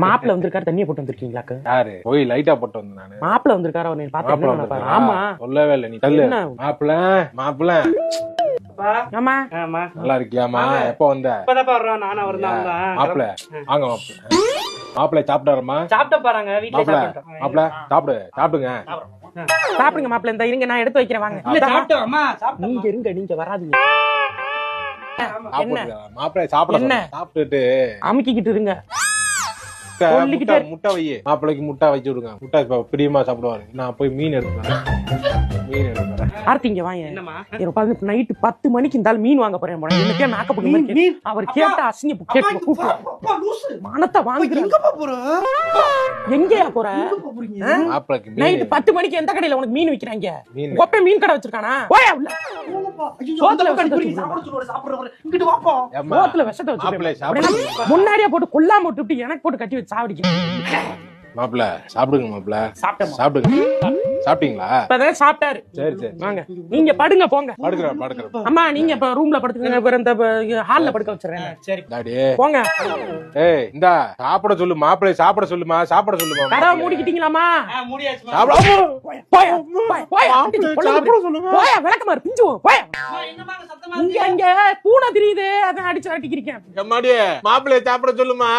மாப்பிள்ள வந்திருக்காரு, தண்ணியை போட்டு வந்திருக்கீங்களாக்கு? யாரு போய் லைட்டா போட்டு வந்தேன் நானு. மாப்பிள்ள வந்திருக்காரு, அவனை பாத்து. ஆமா சொல்லவே இல்ல நீ. தள்ளு மாப்பிள்ள. மாப்பிள்ள ஆமா நல்லா இருக்கியாமா? எப்ப வந்த? மாப்பிள்ள வாங்க மாப்பிள்ள. மாப்பிள்ள சாப்பிட்டாரமா? சாப்பிட்ட பாருங்க வீட்ல சாப்பிட்டோம். மாப்பிள்ள சாப்பிடுங்க. சாப்பிடுங்க மாப்பிள்ள. இந்த இருங்க, நான் எடுத்து வைக்கிறேன். வாங்க. இல்ல சாப்பிட்டோம் அம்மா, சாப்பிட்டோம். நீங்க இருங்க, நீங்க வராதீங்க. மாப்பிள்ள சாப்பிட சாப்பிட்டுட்டு அமுக்கிக்கிட்டு இருங்க. முட்டை வை. மாப்பிள்ளைக்கு முட்டை வச்சு விடுங்க. முட்டை பிரியமா சாப்பிடுவாரு. நான் போய் மீன் எடுத்துறேன். ஆர்த்திங்க வாங்க. நைட்டு 10 மணிக்கு இருந்தாலும் மீன் வாங்க போறேன். எனக்கே மேக்கப் பண்ணி அவர் கேட்ட அசிங்க மனத்தை வாங்குறேன். எங்கயா போற? நைட்டு 10 மணிக்கு எந்த கடையில உனக்கு மீன் விக்கிறாங்க? கொப்பை மீன் கடை வச்சிருக்கானா? முன்னாடியே போட்டு கொல்லாம விட்டு எனக்கு போட்டு கட்டி வச்சு சாவடிக்க. மாப்பிள்ள சாப்பிடுங்க. மாப்பிள்ள சாப்பிடுங்க. சாப்பிட்டீங்களா? இப்பதான் சாப்பிட்டாரு. சரி சரி வாங்க, நீங்க படுங்க போங்க. படுக்கிறேன். அம்மா நீங்க இப்ப ரூம்ல படுத்துக்கங்க. இந்த ஹால்ல படுக்க வச்சிடுறேன். சரி டாடி போங்க. ஏய் இந்தா சாப்பிட சொல்லு. மாப்பிள்ளை சாப்பிட சொல்லுமா. சாப்பிட சொல்லுமா. கதவை மூடிக்கிட்டீங்களாமா? மூடியாச்சு. போயா விளக்கமாறு பிஞ்சுவோம். போயா இங்க பூனை தெரியுது, அதான் அடிச்சு அடிக்கிறீங்க. மாப்பிள்ளை சாப்பிட சொல்லுமா.